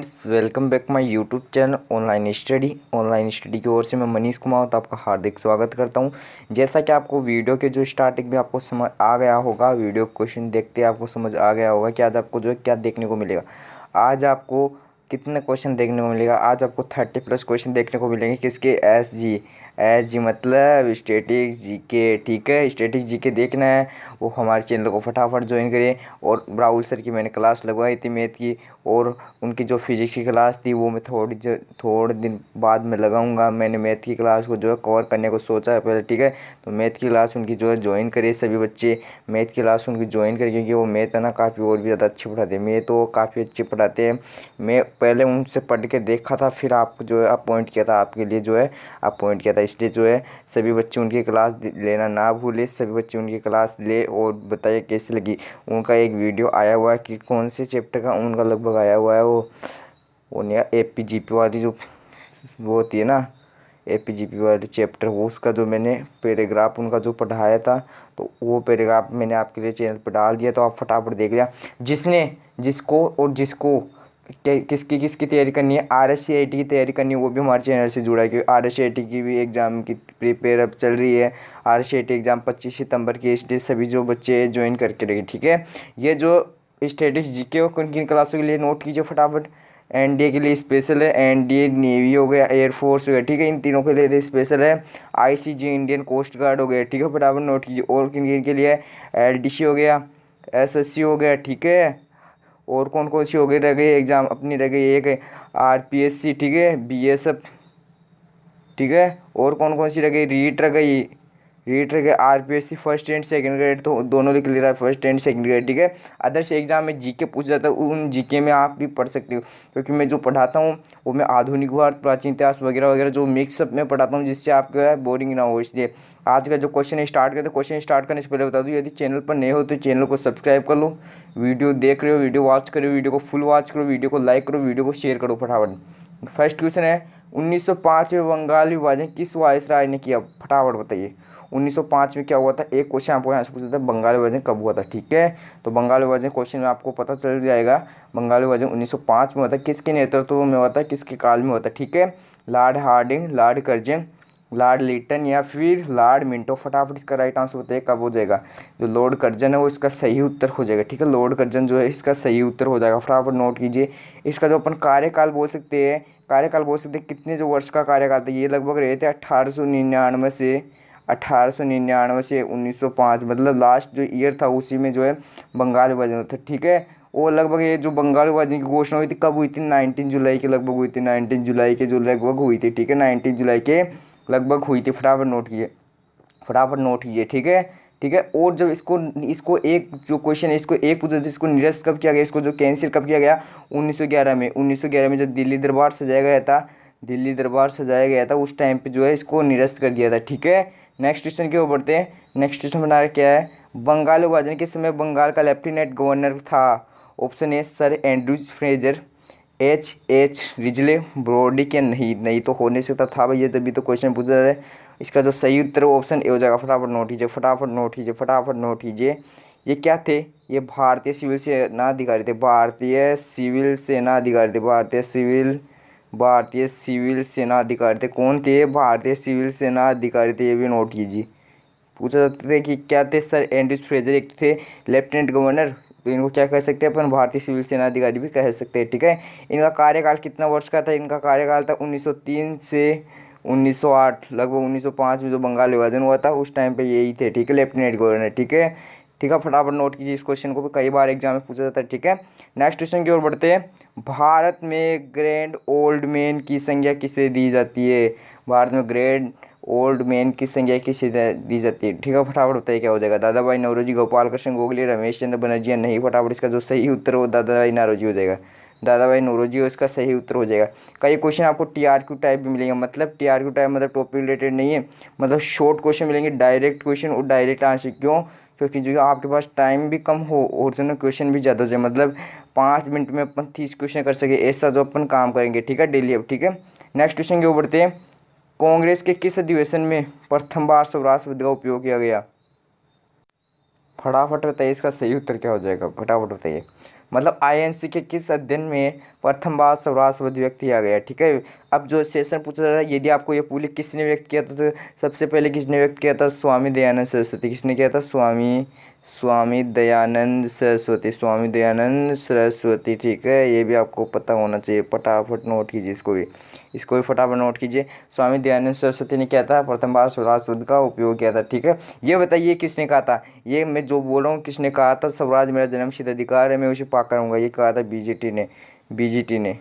Friends, welcome back my YouTube channel online study की ओर से मैं मनीष कुमार तो आपका हार्दिक स्वागत करता हूं। जैसा कि आपको वीडियो के जो स्टार्टिंग में आपको समझ आ गया होगा, वीडियो क्वेश्चन देखते आपको समझ आ गया होगा कि आज आपको जो है क्या देखने को मिलेगा। आज आपको कितने क्वेश्चन देखने को मिलेगा? आज आपको 30+ क्वेश्चन देखने को मिलेंगे। किसके? एस जी मतलब स्टैटिक जीके। ठीक है, स्टैटिक जीके देखना है वो हमारे चैनल को फटाफट ज्वाइन करिए। और राहुल सर की मैंने क्लास लगवाई थी मैथ की, और उनकी जो फिजिक्स की क्लास थी वो मैं थोड़े दिन बाद में लगाऊंगा। मैंने मैथ की क्लास को जो है कवर करने को सोचा है पहले। ठीक है, तो मैथ की क्लास उनकी जो है ज्वाइन करिए। सभी बच्चे मैथ की क्लास उनकी ज्वाइन करिए, क्योंकि वो मैथ है ना काफ़ी और भी ज़्यादा अच्छी पढ़ाते हैं। मैथ तो काफ़ी अच्छी पढ़ाते हैं। मैं पहले उनसे पढ़ के देखा था, फिर आपको जो है अपॉइंट किया था, आपके लिए जो है अपॉइंट किया था। इसलिए जो है सभी बच्चे उनकी क्लास लेना ना भूले। सभी बच्चे उनकी क्लास ले और बताइए कैसी लगी। उनका एक वीडियो आया हुआ है कि कौन से चैप्टर का उनका लगभग आया हुआ है। वो नहीं, एपीजीपी वाली जो वो होती है ना, एपीजीपी वाले चैप्टर, वो उसका जो मैंने पैराग्राफ उनका जो पढ़ाया था, तो वो पैराग्राफ मैंने आपके लिए चैनल पर डाल दिया, तो आप फटाफट देख लिया। जिसको किसकी किसकी तैयारी करनी है, RSCIT की तैयारी करनी है, वो भी हमारे चैनल से जुड़ा है। क्योंकि RSCIT की भी एग्ज़ाम की प्रिपेयर अब चल रही है। RSCIT एग्ज़ाम 25 सितंबर की, इसलिए सभी जो बच्चे ज्वाइन करके रहिए। ठीक है, ये जो स्टैटिक्स जीके हो किन किन क्लासों के लिए नोट कीजिए फटाफट। एनडीए के लिए स्पेशल है, एनडीए नेवी हो गया, एयरफोर्स हो गया। ठीक है, इन तीनों के लिए स्पेशल है। आईसीजी इंडियन कोस्ट गार्ड हो गया। ठीक है, फटाफट नोट कीजिए। और किन किन के लिए? LDC हो गया, SSC हो गया। ठीक है, और कौन कौन सी हो गई रह गई एग्ज़ाम अपनी रह गई? एक RPSC। ठीक है, BSF। ठीक है, और कौन कौन सी रह गई? रीट रह गई, RPSC first and second grade, तो दोनों लिख ले रहा है, फर्स्ट एंड सेकंड ग्रेड। ठीक है, अदर्स एग्जाम में जीके पूछ जाता है, उन जीके में आप भी पढ़ सकते हो, क्योंकि मैं जो पढ़ाता हूँ वो मैं आधुनिक भारत, प्राचीन इतिहास वगैरह वगैरह जो मिक्सअप में पढ़ाता हूँ, जिससे आपका बोरिंग ना हो। इसलिए आज का जो क्वेश्चन स्टार्ट करते, क्वेश्चन स्टार्ट करने से पहले बता दूँ, यदि चैनल पर नए हो तो चैनल को सब्सक्राइब कर लो। वीडियो देख रहे हो, वीडियो वॉच करो, वीडियो को फुल वॉच करो, वीडियो को लाइक करो, वीडियो को शेयर करो फटाफट। फर्स्ट क्वेश्चन है, 1905 में बंगाल विभाजन किस वायसराय ने किया? फटाफट बताइए। 1905 में क्या हुआ था? एक क्वेश्चन आपको यहाँ से पूछा था, बंगाल विभाजन कब हुआ था? ठीक है, तो बंगाल विभाजन क्वेश्चन में आपको पता चल जाएगा। बंगाल विभाजन 1905 में हुआ था। किसके नेतृत्व में हुआ था, किसके काल में हुआ था? ठीक है, Lord Hardinge, Lord Curzon, Lord Lytton या फिर लॉर्ड मिंटो। फटाफट इसका राइट आंसर बताइए कब हो जाएगा। जो लॉर्ड कर्जन है वो इसका सही उत्तर हो जाएगा। ठीक है, लॉर्ड कर्जन जो है इसका सही उत्तर हो जाएगा। फटाफट नोट कीजिए। इसका जो अपन कार्यकाल बोल सकते हैं, कितने जो वर्ष का कार्यकाल था, ये लगभग रहे थे 1899 से 1905, मतलब लास्ट जो ईयर था उसी में जो है बंगाल विभाजन था। ठीक है, वो लगभग ये जो बंगाल विभाजन की घोषणा हुई थी कब हुई थी? 19 जुलाई के लगभग हुई थी। 19 जुलाई के जो लगभग हुई थी। ठीक है, 19 जुलाई के लगभग हुई थी। फटाफट नोट कीजिए, फटाफट नोट कीजिए। ठीक है, ठीक है। और जब इसको एक जो क्वेश्चन है, इसको एक पूछा था, इसको निरस्त कब किया गया, इसको जो कैंसिल कब किया गया? 1911 में। 1911 में जब दिल्ली दरबार सजाया गया था, उस टाइम पे जो है इसको निरस्त कर दिया था। ठीक है, नेक्स्ट क्वेश्चन की ओर बढ़ते हैं। नेक्स्ट क्वेश्चन बना क्या है? बंगाल विभाजन के समय बंगाल का लेफ्टिनेंट गवर्नर था। Option A sir Andrews Fraser, H Risley Brodrick, या नहीं तो होने से था भैया, तभी तो क्वेश्चन पूछ रहा है। इसका जो सही उत्तर ऑप्शन ए हो जाएगा। फटाफट नोट कीजिए, फटाफट नोट कीजिए, फटाफट नोट कीजिए। ये क्या थे? ये भारतीय सिविल सेना अधिकारी थे। भारतीय सिविल सेना अधिकारी थे। कौन थे? भारतीय सिविल सेना अधिकारी थे, ये भी नोट कीजिए। पूछा जाते थे कि क्या थे? सर एंड्रूज फ्रेजर एक थे लेफ्टिनेंट गवर्नर, तो इनको क्या कह सकते हैं अपन? भारतीय सिविल सेना अधिकारी भी कह सकते हैं। ठीक है, इनका कार्यकाल कितना वर्ष का था? इनका कार्यकाल था 1903 से 1908, लगभग 1905 में जो बंगाल विभाजन हुआ था उस टाइम पे यही थे। ठीक है, लेफ्टिनेंट गवर्नर। ठीक है, ठीक है, फटाफट नोट कीजिए। इस क्वेश्चन को भी कई बार एग्जाम में पूछा जाता है। ठीक है, नेक्स्ट क्वेश्चन की ओर बढ़ते हैं। भारत में ग्रैंड ओल्ड मैन की संज्ञा किसे दी जाती है? भारत में ग्रैंड ओल्ड मैन की संज्ञा किसे दी जाती है? ठीक है, फटाफट बताइए क्या हो जाएगा। दादा भाई नौरोजी, गोपाल कृष्ण गोखले, रमेश चंद्र बनर्जी, या नहीं? फटाफट इसका जो सही उत्तर हो दादा भाई नौरोजी हो जाएगा। दादा भाई नौरोजी हो इसका सही उत्तर हो जाएगा। कई क्वेश्चन आपको TRQ टाइप भी मिलेंगे, मतलब TRQ टाइप मतलब टॉपिक रिलेटेड नहीं है, मतलब शॉर्ट क्वेश्चन मिलेंगे, डायरेक्ट क्वेश्चन और डायरेक्ट आंसर। क्यों? क्योंकि जो आपके पास टाइम भी कम हो और जो ना क्वेश्चन भी ज़्यादा हो जाए, मतलब 5 मिनट में अपन 30 क्वेश्चन कर सके, ऐसा जो अपन काम करेंगे। ठीक है, डेली। अब ठीक है, नेक्स्ट क्वेश्चन के ऊपर बढ़ते हैं। कांग्रेस के किस अधिवेशन में प्रथम बार स्वराज शब्द का उपयोग किया गया? फटाफट बताइए इसका सही उत्तर क्या हो जाएगा, फटाफट बताइए। मतलब आईएनसी के किस अध्ययन में प्रथम बार स्वराष्ट्रवादी व्यक्ति आ गया, ठीक है। अब जो सेशन पूछा जा रहा है, यदि आपको ये पूरी किसने व्यक्त किया था, तो सबसे पहले किसने व्यक्त किया था, स्वामी दयानंद सरस्वती। किसने किया था, स्वामी दयानंद सरस्वती, स्वामी दयानंद सरस्वती, ठीक है। ये भी आपको पता होना चाहिए, फटाफट नोट कीजिए इसको भी फटाफट नोट कीजिए। स्वामी दयानंद सरस्वती ने क्या था, प्रथम बार स्वराज शब्द का उपयोग किया था, ठीक है। ये बताइए किसने कहा था, ये मैं जो बोल रहा हूँ किसने कहा था, स्वराज मेरा जन्मसिद्ध अधिकार है, मैं उसे पाकर रहूंगा, ये कहा था बीजेटी ने,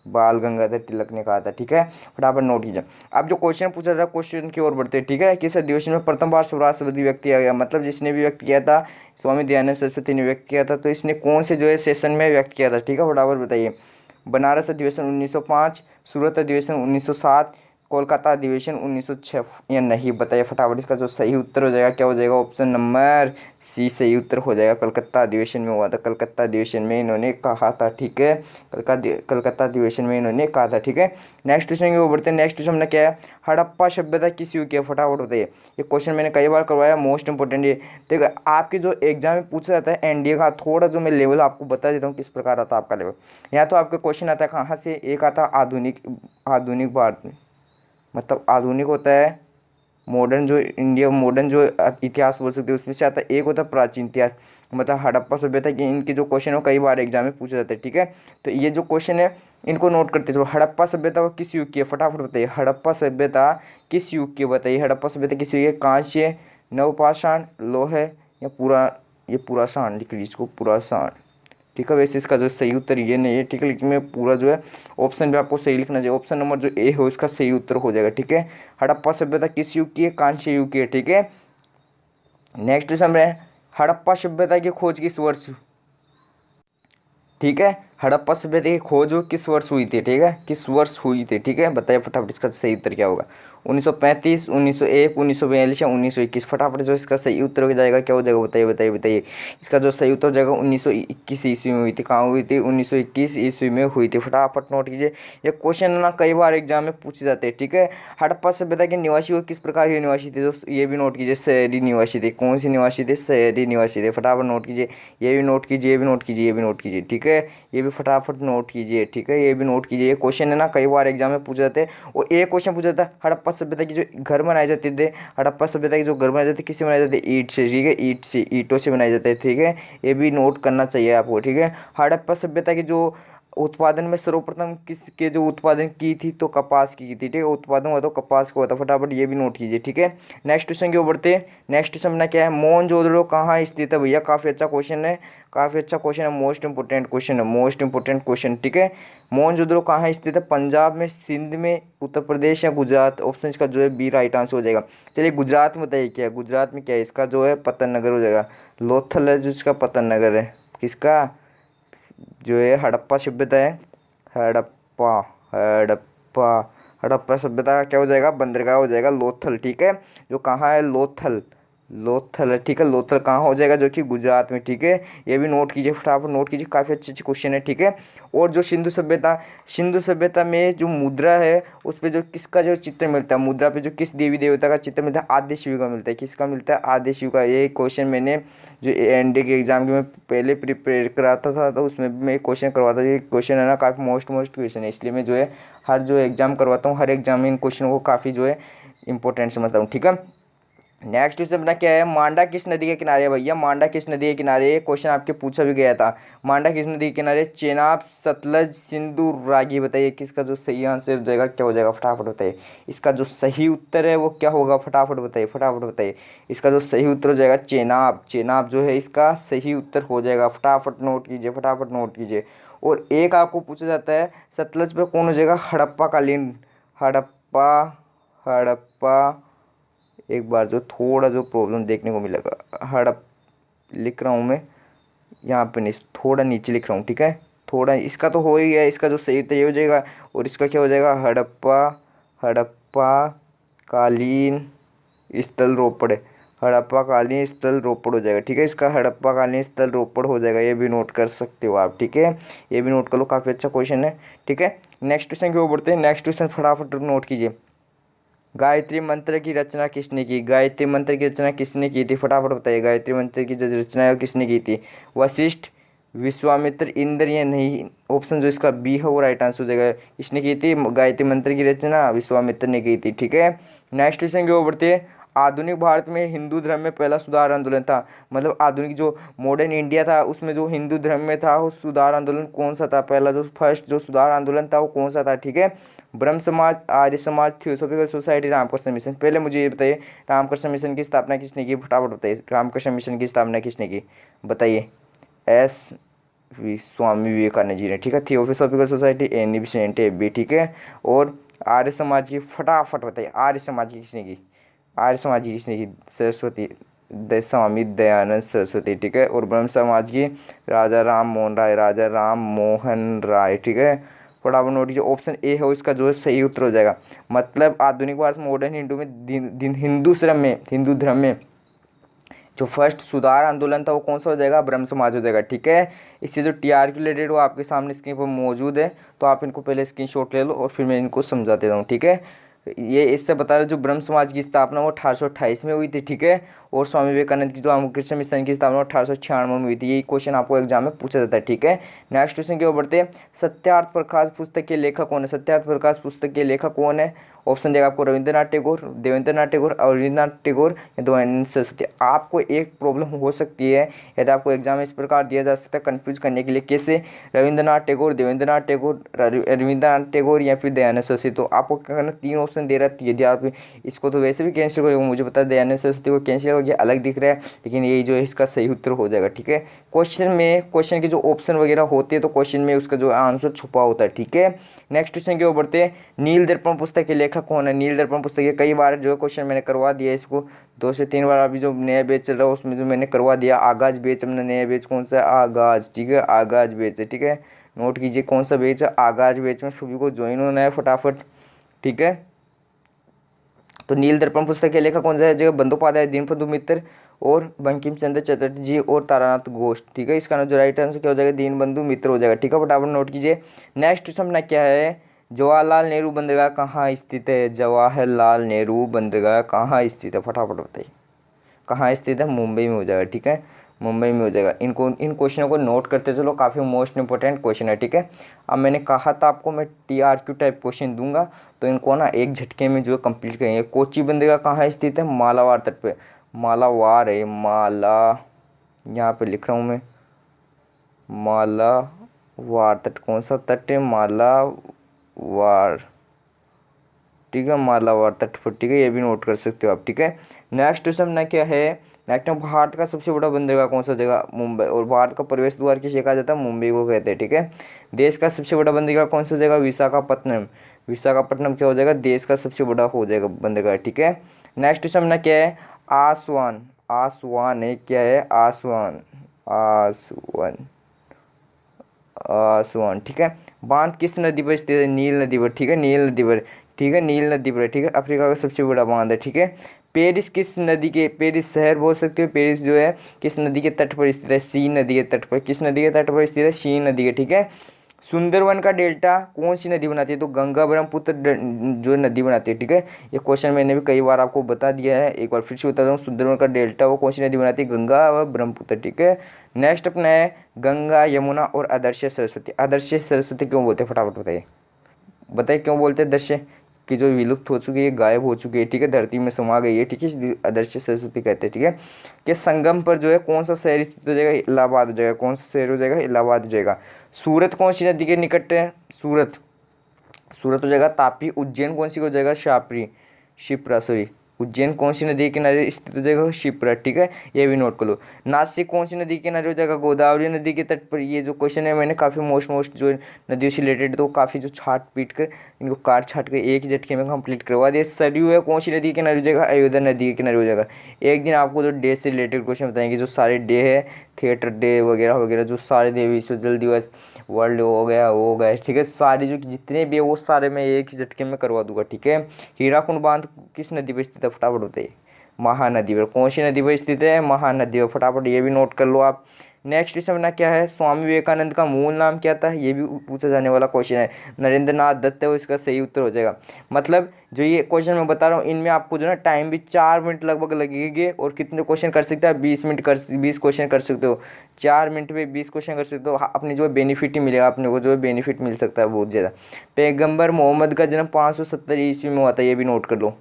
बाल गंगाधर तिलक ने कहा था, ठीक है। फटाफट नोट कीजिए। अब जो क्वेश्चन पूछा था, क्वेश्चन की ओर बढ़ते हैं, ठीक है। किस अधिवेशन में प्रथम बार स्वराष्ट्रवादी व्यक्त किया गया, मतलब जिसने भी व्यक्त किया था, स्वामी दयानंद सरस्वती ने व्यक्त किया था, तो इसने कौन से जो है सेशन में व्यक्त किया था, ठीक है। फटाफट बताइए। बनारस अधिवेशन 1905, सूरत अधिवेशन 1907, कोलकाता अधिवेशन 1906 या नहीं, बताइए फटाफट। इसका जो सही उत्तर हो जाएगा क्या हो जाएगा, ऑप्शन नंबर सी सही उत्तर हो जाएगा। कलकत्ता अधिवेशन में हुआ था, कलकत्ता अधिवेशन में इन्होंने कहा था, ठीक है। कलकत्ता अधिवेशन में इन्होंने कहा था, ठीक है। नेक्स्ट क्वेश्चन की ओर बढ़ते हैं। नेक्स्ट क्वेश्चन में क्या है, हड़प्पा सभ्यता किस युग की है, फटाफट बताइए। ये क्वेश्चन मैंने कई बार करवाया, मोस्ट इंपॉर्टेंट ये देखो, आपके जो एग्जाम में पूछा जाता है एनडीए का, थोड़ा जो मैं लेवल आपको बता देता हूँ किस प्रकार आता है आपका लेवल। यहाँ तो आपका क्वेश्चन आता है कहाँ से, एक आता है आधुनिक भारत में, मतलब आधुनिक होता है मॉडर्न, जो इंडिया मॉडर्न जो इतिहास बोल सकते हैं उसमें से आता है। एक होता है प्राचीन इतिहास, मतलब हड़प्पा सभ्यता की, इनके जो क्वेश्चन है कई बार एग्जाम में पूछे जाते हैं, ठीक है। तो ये जो क्वेश्चन है इनको नोट करते चलो। हड़प्पा सभ्यता वो किस युग की है, फटाफट बताइए। हड़प्पा सभ्यता किस युग की बताइए, हड़प्पा सभ्यता किस युग की है, कांस्य, नवपाषाण, लोहे या पुरासान, लिख लीजिए इसको पुरासान, ठीक है। वैसे इसका जो सही उत्तर ये नहीं है, ठीक है, लेकिन मैं पूरा जो है ऑप्शन भी आपको सही लिखना चाहिए। ऑप्शन नंबर जो ए हो इसका सही उत्तर हो जाएगा, ठीक है। हड़प्पा सभ्यता किस युग की है, कांस्य युग की है, ठीक है। नेक्स्ट क्वेश्चन है, हड़प्पा सभ्यता की खोज किस वर्ष, ठीक है। हड़प्पा सभ्यता की खोज किस वर्ष हुई थी, ठीक है, किस वर्ष हुई थी, ठीक है। बताइए फटाफट इसका सही उत्तर क्या होगा, 1935, 1901, 1942 या 1921, फटाफट जो इसका सही उत्तर हो जाएगा क्या हो जाएगा, बताइए। इसका जो सही उत्तर हो जाएगा 1921 ईस्वी में हुई थी। कहाँ हुई थी, 1921 ईस्वी में हुई थी। फटाफट नोट कीजिए, ये क्वेश्चन ना कई बार एग्जाम में पूछे जाते हैं, ठीक है। हड़प्पा सभ्यता के निवासी वो किस प्रकार के निवासी थे दोस्तों, ये भी नोट कीजिए, शहरी निवासी थे। कौन से निवासी थे, शहरी निवासी थे। फटाफट नोट कीजिए, ये भी नोट कीजिए, ये भी नोट कीजिए, ये भी नोट कीजिए, ठीक है। ये भी फटाफट नोट कीजिए, ठीक है, ये भी नोट कीजिए। ये क्वेश्चन है ना कई बार एग्जाम में पूछे जाते हैं। और एक क्वेश्चन पूछा जाता है, हड़प्पा सभ्यता की जो घर बनाए जाते थे, हड़प्पा सभ्यता की जो घर बनाए जाते किससे बनाए जाते, ईंट से, ठीक है, ईंटों से बनाए जाते हैं, ठीक है। ये भी नोट करना चाहिए आपको, ठीक है। हड़प्पा सभ्यता की जो उत्पादन में सर्वप्रथम किसके जो उत्पादन की थी, तो कपास की थी, ठीक है। उत्पादन हुआ तो कपास का हुआ था। फटाफट ये भी नोट कीजिए, ठीक है। नेक्स्ट क्वेश्चन के ऊपर बढ़ते हैं। नेक्स्ट क्वेश्चन में क्या है, मोहनजोदड़ो कहाँ स्थित है, भैया काफ़ी अच्छा क्वेश्चन है, काफ़ी अच्छा क्वेश्चन है, मोस्ट इंपोर्टेंट क्वेश्चन है, मोस्ट इंपोर्टेंट क्वेश्चन, ठीक है। मोहनजोदड़ो कहाँ स्थित है, पंजाब में, सिंध में, उत्तर प्रदेश या गुजरात, ऑप्शन इसका जो है बी राइट आंसर हो जाएगा। चलिए गुजरात में बताइए क्या है, गुजरात में क्या है, इसका जो है पतन नगर हो जाएगा। लोथल है जो इसका पतन नगर है, किसका, जो है हड़प्पा सभ्यता है, हड़प्पा हड़प्पा हड़प्पा सभ्यता का क्या हो जाएगा, बंदरगाह हो जाएगा लोथल, ठीक है। जो कहाँ है, लोथल है, ठीक है। लोथल कहाँ हो जाएगा, जो कि गुजरात में, ठीक है। ये भी नोट कीजिए, फटाफट नोट कीजिए, काफ़ी अच्छे अच्छे क्वेश्चन है, ठीक है। और जो सिंधु सभ्यता में जो मुद्रा है उस पर जो किसका जो चित्र मिलता है, मुद्रा पे जो किस देवी देवता का चित्र मिलता है, आद्य शिव का मिलता है। किसका मिलता है, आद्य शिव का। ये क्वेश्चन मैंने जो एनडीए के एग्जाम के मैं पहले प्रिपेयर कराता था तो उसमें भी मैं क्वेश्चन करवाता था। ये क्वेश्चन है ना काफ़ी मोस्ट क्वेश्चन है, इसलिए मैं जो है हर जो एग्जाम करवाता हूँ हर एग्जाम में इन क्वेश्चन को काफ़ी जो है इंपॉर्टेंट समझता हूँ, ठीक है। नेक्स्ट क्वेश्चन अपना क्या है, मांडा किस नदी के किनारे है, भैया मांडा किस नदी के किनारे, ये क्वेश्चन आपके पूछा भी गया था। मांडा किस नदी के किनारे, चेनाब, सतलज, सिंधु, रागी, बताइए किसका जो सही आंसर हो जाएगा क्या हो जाएगा, फटाफट बताइए। इसका जो सही उत्तर है वो क्या होगा, फटाफट बताइए। इसका जो सही उत्तर हो जाएगा चेनाब जो है इसका सही उत्तर हो जाएगा। फटाफट नोट कीजिए। और एक आपको पूछा जाता है सतलज पर कौन हो जाएगा, हड़प्पा एक बार जो थोड़ा जो प्रॉब्लम देखने को मिलेगा, हड़प लिख रहा हूँ मैं यहाँ पे नहीं, थोड़ा नीचे लिख रहा हूँ, ठीक है। थोड़ा इसका तो हो ही गया, इसका जो सही उत्तर ये हो जाएगा। और इसका क्या हो जाएगा, हड़प्पा कालीन स्थल रोपड़, हड़प्पा कालीन स्थल रोपड़ हो जाएगा, ठीक है। इसका हड़प्पा कालीन स्थल रोपड़ हो जाएगा, ये भी नोट कर सकते हो आप, ठीक है। ये भी नोट कर लो, काफ़ी अच्छा क्वेश्चन है, ठीक है। नेक्स्ट क्वेश्चन के ऊपर बढ़ते हैं। नेक्स्ट क्वेश्चन फटाफट नोट कीजिए, गायत्री मंत्र की रचना किसने की, गायत्री मंत्र की रचना किसने की थी, फटाफट बताइए। गायत्री मंत्र की जो रचना है किसने की थी, वशिष्ठ, विश्वामित्र, इंद्र, या नहीं। ऑप्शन जो इसका बी है वो राइट आंसर हो जाएगा। इसने की थी गायत्री मंत्र की रचना, विश्वामित्र ने की थी। ठीक है, नेक्स्ट क्वेश्चन की ओर बढ़ते हैं। आधुनिक भारत में हिंदू धर्म में पहला सुधार आंदोलन था, मतलब आधुनिक जो मॉडर्न इंडिया था उसमें जो हिंदू धर्म में था वो सुधार आंदोलन कौन सा था, पहला जो फर्स्ट जो सुधार आंदोलन था वो कौन सा था। ठीक है, ब्रह्म समाज, Arya Samaj, theosophical society, Ramakrishna mission. पहले मुझे ये बताइए रामकृष्ण मिशन की स्थापना किसने की, फटाफट बताइए रामकृष्ण मिशन की स्थापना किसने की, बताइए। एस स्वामी विवेकानंद जी ने। ठीक है, Theosophical Society Annie Besant B. ठीक है, और आर्य समाज की फटाफट बताइए, आर्य समाज की किसने की, आर्य समाज की किसने की, सरस्वती, स्वामी दयानंद सरस्वती। ठीक है, और ब्रह्म समाज की राजा राम मोहन राय, राजा राम मोहन राय। ठीक है, फटाफट नोट कीजिए, ऑप्शन ए है इसका जो है सही उत्तर हो जाएगा। मतलब आधुनिक भारत मॉडर्न हिंदू में हिंदू धर्म में जो फर्स्ट सुधार आंदोलन था वो कौन सा हो जाएगा, ब्रह्म समाज हो जाएगा। ठीक है, इससे जो टीआर की रिलेटेड वो आपके सामने स्क्रीन पर मौजूद है, तो आप इनको पहले स्क्रीनशॉट ले लो और फिर मैं इनको समझा देता हूँ। ठीक है, ये इससे बता रहे जो ब्रह्म समाज की स्थापना वो 1828 में हुई थी। ठीक है, और स्वामी विवेकानंद की जो रामकृष्ण मिशन की स्थापना 1896 में हुई थी। यही क्वेश्चन आपको एग्जाम में पूछा जाता है। ठीक है, नेक्स्ट क्वेश्चन की ओर बढ़ते हैं। सत्यार्थ प्रकाश पुस्तक के लेखक कौन है, सत्यार्थ प्रकाश पुस्तक के लेखक कौन है। ऑप्शन देगा आपको रविंद्रनाथ टैगोर, देवेंद्रनाथ टैगोर, रविंद्रनाथ टैगोर या दयानंद सरस्वती। आपको एक प्रॉब्लम हो सकती है यदि आपको एग्जाम में इस प्रकार दिया जा सकता है कंफ्यूज करने के लिए, कैसे रविंद्रनाथ टैगोर, देवेंद्रनाथ टैगोर, रविंद्रनाथ टैगोर या फिर दयानंद सरस्वती। तो आपको क्या करना, तीन ऑप्शन दे रहा है। यदि आप इसको तो वैसे भी कैंसिल करोगे, मुझे पता है दयानंद सरस्वती को कैंसिल हो गया, अलग दिख रहा है, लेकिन यही जो है इसका सही उत्तर हो जाएगा। ठीक है, क्वेश्चन के जो ऑप्शन वगैरह होते हैं तो क्वेश्चन में उसका जो आंसर छुपा होता है। ठीक है, नेक्स्ट क्वेश्चन के ऊपर बढ़ते हैं। नील दर्पण पुस्तक के लेखक कौन है, नील दर्पण पुस्तक के कई बार जो क्वेश्चन मैंने करवा दिया इसको 2 से 3 बार। अभी जो नया बैच चल रहा है उसमें जो मैंने करवा दिया आगाज बैच, अपना नया बैच कौन सा है, आगाज। ठीक है, आगाज बैच है। ठीक है, नोट कीजिए कौन सा बैच है, आगाज बैच में सभी को ज्वाइन होना है फटाफट। ठीक है, तो नील दर्पण पुस्तक के लेखक कौन सा है, जगह बंदोपाध्याय, दीनबंधु मित्र और बंकिम चंद्र चटर्जी जी और तारानाथ घोष। ठीक है, इसका जो राइट आंसर क्या हो जाएगा, दीनबंधु मित्र हो जाएगा। ठीक है, फटाफट नोट कीजिए। नेक्स्ट क्वेश्चन अपना क्या है, जवाहरलाल नेहरू बंदरगाह कहाँ स्थित है, जवाहरलाल नेहरू बंदरगाह कहाँ स्थित है, फटाफट बताइए कहाँ स्थित है, मुंबई में हो जाएगा। ठीक है, मुंबई में हो जाएगा। इन क्वेश्चनों को नोट करते चलो, काफ़ी मोस्ट इंपॉर्टेंट क्वेश्चन है। ठीक है, अब मैंने कहा था आपको मैं TRQ टाइप क्वेश्चन दूंगा, तो इनको ना एक झटके में जो है कंप्लीट करेंगे। कोची बंदरगाह कहाँ स्थित है, मालाबार तट पे, मालाबार है, माला यहाँ पे लिख रहा हूँ मैं, मालाबार तट, कौन सा तट है, मालाबार। ठीक है, मालाबार तट पर। ठीक है, ये भी नोट कर सकते हो आप। ठीक है, नेक्स्ट क्वेश्चन ना क्या है, नेक्स्ट भारत का सबसे बड़ा बंदरगाह कौन सा जगह, मुंबई। और भारत का प्रवेश द्वार किसे कहा जाता है, मुंबई को कहते हैं। ठीक है, देश का सबसे बड़ा बंदरगाह कौन सा जगह, विशाखापट्टनम। विशाखापट्टनम क्या हो जाएगा, देश का सबसे बड़ा हो जाएगा बंदरगाह। ठीक है, नेक्स्ट क्वेश्चन ना क्या है, आसवान। आसवान है, क्या है, आसवान, आसवान, आसवान। ठीक है, बांध किस नदी पर स्थित है, नील नदी पर। ठीक है, नील नदी पर। ठीक है, नील नदी पर। ठीक है, अफ्रीका का सबसे बड़ा बांध है। ठीक है, पेरिस किस नदी के, पेरिस शहर बोल सकते हो, पेरिस जो है किस नदी के तट पर स्थित है, सी नदी के तट पर। किस नदी के तट पर स्थित है, सी नदी के। ठीक है, सुंदरवन का डेल्टा कौन सी नदी बनाती है, तो गंगा ब्रह्मपुत्र जो नदी बनाती है। ठीक है, ये क्वेश्चन मैंने भी कई बार आपको बता दिया है, एक बार फिर से बता दूँ, सुंदरवन का डेल्टा वो कौन सी नदी बनाती है, गंगा व ब्रह्मपुत्र। ठीक है, नेक्स्ट अपना है गंगा, यमुना और आदर्श सरस्वती। आदर्श सरस्वती क्यों बोलते हैं, फटाफट बताइए, बताइए क्यों बोलते हैं दृश्य, कि जो विलुप्त हो चुकी है, गायब हो चुकी है। ठीक है, धरती में समा गई है। ठीक है, आदर्श सरस्वती कहते हैं। ठीक है, कि संगम पर जो है कौन सा शहर स्थित हो जाएगा, इलाहाबाद हो जाएगा। कौन सा शहर हो जाएगा, इलाहाबाद हो जाएगा। सूरत कौन सी नदी के निकट है, सूरत, सूरत हो जाएगा तापी। उज्जैन कौन सी हो जाएगा, शापरी, शिप्रा, सॉरी, उज्जैन कौन सी नदी के किनारे स्थित हो जाएगा, शिप्रा। ठीक है, ये भी नोट कर लो। नासिक कौन सी नदी के किनारे हो जाएगा, गोदावरी नदी के तट पर। ये जो क्वेश्चन है मैंने काफ़ी मोस्ट जो नदियों से रिलेटेड तो काफ़ी जो छाट पीट कर इनको काट छाट कर एक ही झटके में कंप्लीट करवा दिया। सरयू है कौन सी नदी के किनारे हो जाएगा, अयोध्या नदी के किनारे हो जाएगा। एक दिन आपको जो डे से रिलेटेड क्वेश्चन बताएंगे, जो सारे डे है, थिएटर डे वगैरह वगैरह, जो सारे डे, विश्व जल दिवस, वर्ल्ड हो गया, वो हो गया। ठीक है, सारे जो जितने भी है वो सारे मैं एक ही झटके में करवा दूंगा। ठीक है, हीराकुंड बांध किस नदी पर स्थित है, फटाफट बताइए, महानदी पर। कौन सी नदी पर स्थित है, महानदी पर। फटाफट ये भी नोट कर लो आप। नेक्स्ट क्वेश्चन अपना क्या है, स्वामी विवेकानंद का मूल नाम क्या था, ये भी पूछा जाने वाला क्वेश्चन है। नरेंद्र नाथ दत्त है वो इसका सही उत्तर हो जाएगा। मतलब जो ये क्वेश्चन मैं बता रहा हूँ इनमें आपको जो है ना टाइम भी 4 मिनट लगभग लगेंगे, और कितने क्वेश्चन कर सकते हैं, 20 क्वेश्चन कर सकते हो। 4 मिनट में 20 क्वेश्चन कर सकते हो। अपनी जो है बेनिफिट ही मिलेगा, अपने को जो है बेनिफिट मिल सकता है बहुत ज़्यादा। पैगंबर मोहम्मद का जन्म 570 ईस्वी में हुआ था, ये भी नोट कर लो।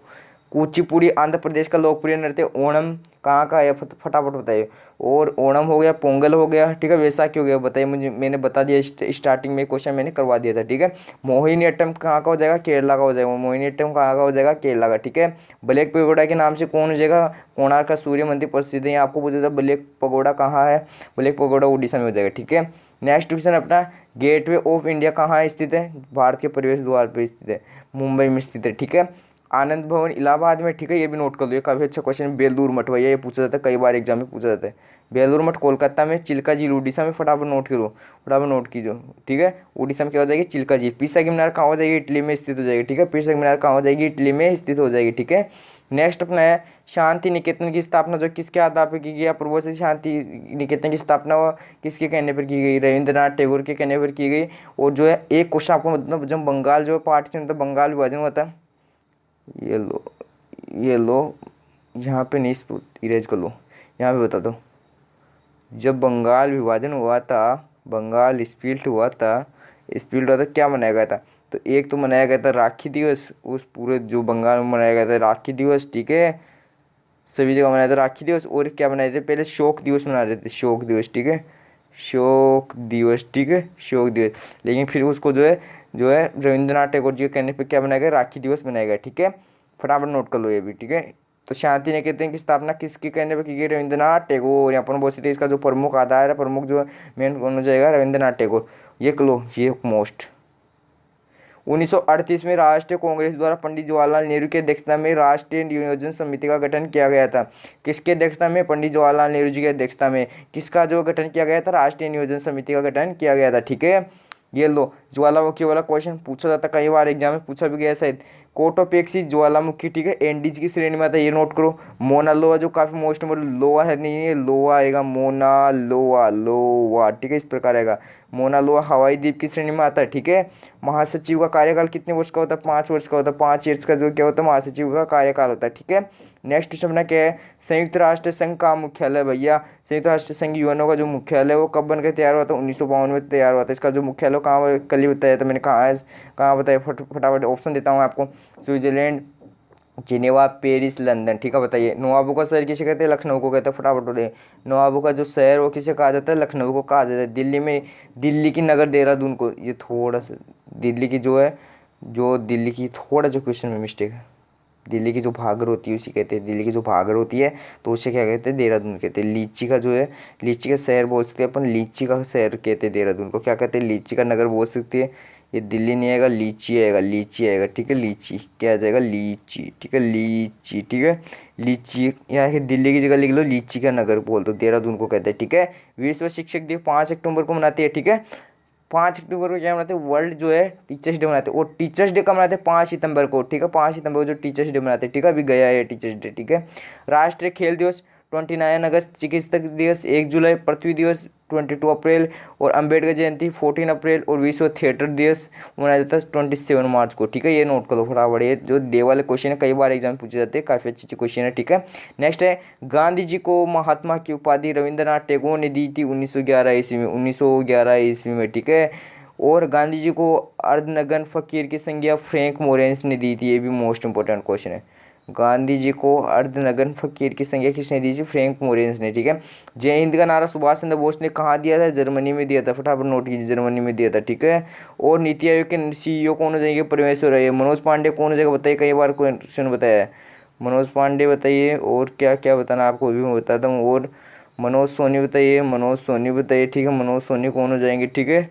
कुचिपुड़ी आंध्र प्रदेश का लोकप्रिय नृत्य ओणम कहाँ का है, फटाफट बताइए। और ओणम हो गया, पोंगल हो गया, ठीक है, वैसाखी हो गया, बताइए मुझे, मैंने बता दिया स्टार्टिंग में क्वेश्चन मैंने करवा दिया था, ठीक है। मोहिनीअट्टम कहाँ का हो जाएगा, केरला का हो जाएगा। मोहिनीअट्टम कहाँ का हो जाएगा, केरला का, ठीक है। ब्लैक पगोडा के नाम से कौन हो जाएगा, कोणार्क का सूर्य मंदिर प्रसिद्ध है। आपको पूछा था ब्लैक पगोडा कहाँ है, ब्लैक पगोडा उड़ीसा में हो जाएगा, ठीक है। नेक्स्ट क्वेश्चन अपना, गेटवे ऑफ इंडिया कहाँ स्थित है, भारत के प्रवेश द्वार पर स्थित है, मुंबई में स्थित है, ठीक है। आनंद भवन इलाहाबाद में, ठीक है, ये भी नोट कर लो, ये काफ़ी अच्छा क्वेश्चन। बेलूर मठ, भैया ये पूछा जाता है, कई बार एग्जाम में पूछा जाता है। बेलूर मठ कोलकाता में, चिल्का झील उड़ीसा में, फटाफट नोट करो, फटाफट नोट कीजिए, ठीक है। उड़ीसा में क्या हो जाएगी, चिल्का झील। पिसा की मीनार कहाँ हो जाएगी, इटली में स्थित हो जाएगी, ठीक है। पिसा की मीनार कहाँ हो जाएगी, इटली में स्थित हो जाएगी, ठीक है। नेक्स्ट अपना है, शांति निकेतन की स्थापना जो किसके आधार पर की गई, अपूर्व से शांति निकेतन की स्थापना किसके कहने पर की गई, रविंद्रनाथ टैगोर के कहने पर की गई। और जो है एक क्वेश्चन आपको, मतलब जब बंगाल जो पार्टीशन, मतलब बंगाल विभाजन हुआ था, ये लो यहाँ पे नहीं, इरेज कर लो, यहाँ पे बता दो। जब बंगाल विभाजन हुआ था, बंगाल स्प्लिट हुआ था, क्या मनाया गया था, तो एक तो मनाया गया था राखी दिवस, उस पूरे जो बंगाल में मनाया गया था राखी दिवस, ठीक है, सभी जगह मनाया था राखी दिवस। और क्या मनाए थे, पहले शोक दिवस मना रहे थे, शोक दिवस, ठीक है, शोक दिवस, ठीक है, शोक दिवस। लेकिन फिर उसको जो है रविंद्रनाथ टैगोर जी के कहने पे क्या बनाया गया, राखी दिवस बनाया गया, ठीक है। फटाफट नोट कर लो ये भी, ठीक है। तो शांति निकेतन की स्थापना किसके कहने पर की गई, रविंद्रनाथ टैगोर। यहाँ पर बोल सकते इसका जो प्रमुख आधार है, प्रमुख जो मेन कौन हो जाएगा, रविंद्रनाथ टैगोर। ये कलो, ये मोस्ट। 1938 में राष्ट्रीय कांग्रेस द्वारा पंडित जवाहरलाल नेहरू की अध्यक्षता में राष्ट्रीय नियोजन समिति का गठन किया गया था। किसके अध्यक्षता में, पंडित जवाहरलाल नेहरू जी की अध्यक्षता में किसका जो गठन किया गया था, राष्ट्रीय नियोजन समिति का गठन किया गया था, ठीक है। ये लो, ज्वालामुखी वाला क्वेश्चन पूछा जाता, कई बार एग्जाम में पूछा भी गया शायद। कोटोपेक्सी ज्वालामुखी, ठीक है, एंडीज की श्रेणी में आता है, ये नोट करो। मोना लोआ जो काफी मोस्ट लोआ है, नहीं है लोआ आएगा, मोना लोआ, लोआ, ठीक है, इस प्रकार आएगा। मोना लोआ हवाई द्वीप की श्रेणी में आता है, ठीक है। महासचिव का कार्यकाल कितने वर्ष का होता है, 5 वर्ष का होता है, 5 ईयर्स का जो क्या होता है, महासचिव का कार्यकाल होता है, ठीक है। नेक्स्ट क्वेश्चन अपना क्या है, संयुक्त राष्ट्र संघ का मुख्यालय, भैया संयुक्त राष्ट्र संघ यूएनओ का जो मुख्यालय है वो कब बनकर तैयार हुआ था, 1952 में तैयार हुआ था। इसका जो मुख्यालय कहाँ, कल ही बताया था मैंने, कहाँ बताया, फटाफट ऑप्शन देता हूँ आपको। स्विट्जरलैंड, जिनेवा, पेरिस, लंदन, ठीक है, बताइए। नवाबों का शहर किसे कहते हैं, लखनऊ को कहते हैं, फटाफट बताइए। नवाबों का जो शहर वो किसे कहा जाता है, लखनऊ को कहा जाता है। दिल्ली में, दिल्ली की नगर देहरादून को, ये थोड़ा सा दिल्ली की जो है, जो दिल्ली की थोड़ा जो क्वेश्चन में मिस्टेक है, दिल्ली की जो भागर होती है उसी कहते हैं, दिल्ली की जो भागर होती है तो उसे क्या कहते हैं, देहरादून कहते हैं। लीची का जो है, लीची का शहर बोल सकते हैं अपन, लीची का शहर कहते हैं देहरादून को, क्या कहते हैं, लीची का नगर बोल सकते हैं। ये दिल्ली नहीं आएगा, लीची आएगा, लीची आएगा, ठीक है, लीची क्या आ जाएगा, लीची, ठीक है, लीची, ठीक है, लीची। यहाँ के दिल्ली की जगह लिख लो, लीची का नगर बोल दो, देहरादून को कहते हैं, ठीक है। विश्व शिक्षक दिवस 5 अक्टूबर को मनाते हैं, ठीक है। 5 अक्टूबर को क्या मनाते हैं, वर्ल्ड जो है टीचर्स डे मनाते हैं। और टीचर्स डे कब मनाते हैं, 5 सितंबर को, ठीक है, 5 सितंबर को जो टीचर्स डे मनाते हैं, ठीक है, अभी गया है टीचर्स डे, ठीक है। राष्ट्रीय खेल दिवस 29 अगस्त, चिकित्सक दिवस 1 जुलाई, पृथ्वी दिवस 22 अप्रैल, और अंबेडकर जयंती 14 अप्रैल, और विश्व थिएटर दिवस मनाया जाता है 27 मार्च को, ठीक है। ये नोट करो फटाफट, ये जो डे वाले क्वेश्चन है कई बार एग्जाम में पूछे जाते हैं, काफ़ी अच्छे क्वेश्चन है, ठीक है। नेक्स्ट है, गांधी जी को महात्मा की उपाधि रविंद्रनाथ टैगोर ने दी थी 1911 ईस्वी में, 1911 ईस्वी में, ठीक है। और गांधी जी को अर्धनग्न फकीर की संज्ञा फ्रैंक मोरेंस ने दी थी, ये भी मोस्ट इंपॉर्टेंट क्वेश्चन है। गांधी जी को अर्धनग्न फकीर की संज्ञा किसने दी थी, फ्रैंक मोरेंस ने, ठीक है। जय हिंद का नारा सुभाष चंद्र बोस ने कहाँ दिया था, जर्मनी में दिया था, फटाफट नोट कीजिए, जर्मनी में दिया था, ठीक है। और नीति आयोग के सीईओ कौन हो जाएंगे, परमेश्वर है। मनोज पांडे कौन हो जाएगा, बताइए, कई बार क्वेश्चन बताया है, मनोज पांडे बताइए। और क्या क्या बताना आपको भी मैं बताता हूँ। और मनोज सोनी बताइए, मनोज सोनी बताइए, ठीक है, मनोज सोनी कौन हो जाएंगे, ठीक है।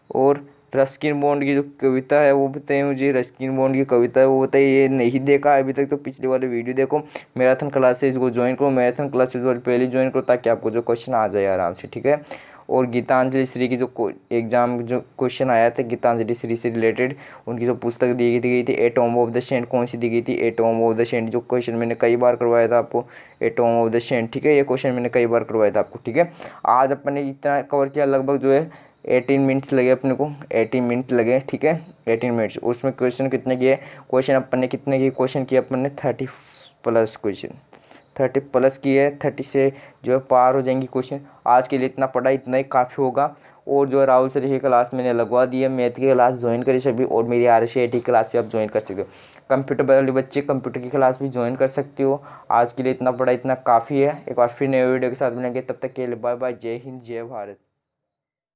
और रस्किन बॉन्ड की जो कविता है वो बताइए मुझे, रस्किन बॉन्ड की कविता है वो बताइए। ये नहीं देखा अभी तक तो पिछले वाले वीडियो देखो, मैराथन क्लासेज को ज्वाइन करो, मैराथन क्लासेज वाली पहले ज्वाइन करो, ताकि आपको जो क्वेश्चन आ जाए आराम से, ठीक है। और गीतांजलि श्री की जो एग्ज़ाम जो क्वेश्चन आया था गीतांजलि श्री से रिलेटेड, उनकी जो पुस्तक दी गई थी एटॉम ऑफ द सेंट, कौन सी दी गई थी, एटॉम ऑफ द सेंट, जो क्वेश्चन मैंने कई बार करवाया था आपको, एटॉम ऑफ द सेंट, ठीक है। ये क्वेश्चन मैंने कई बार करवाया था आपको, ठीक है। आज अपन ने इतना कवर किया, लगभग जो है 18 मिनट्स लगे अपने को, 18 मिनट लगे, ठीक है, 18 मिनट्स। उसमें क्वेश्चन कितने किए, क्वेश्चन अपन ने कितने किए, क्वेश्चन किए अपन ने 30 प्लस क्वेश्चन, 30 प्लस किए, 30 से जो है पार हो जाएंगी क्वेश्चन। आज के लिए इतना पढ़ा, इतना ही काफ़ी होगा। और जो राहुल सर की क्लास मैंने लगवा दी है, मैथ की क्लास ज्वाइन करी सभी, और मेरी RCIT क्लास भी आप ज्वाइन कर सकते हो। कंप्यूटर वाले बच्चे कंप्यूटर की क्लास भी ज्वाइन कर सकते हो। आज के लिए इतना पढ़ा, इतना काफ़ी है। एक बार फिर नए वीडियो के साथ मिलेंगे, तब तक के लिए बाय बाय, जय हिंद जय भारत।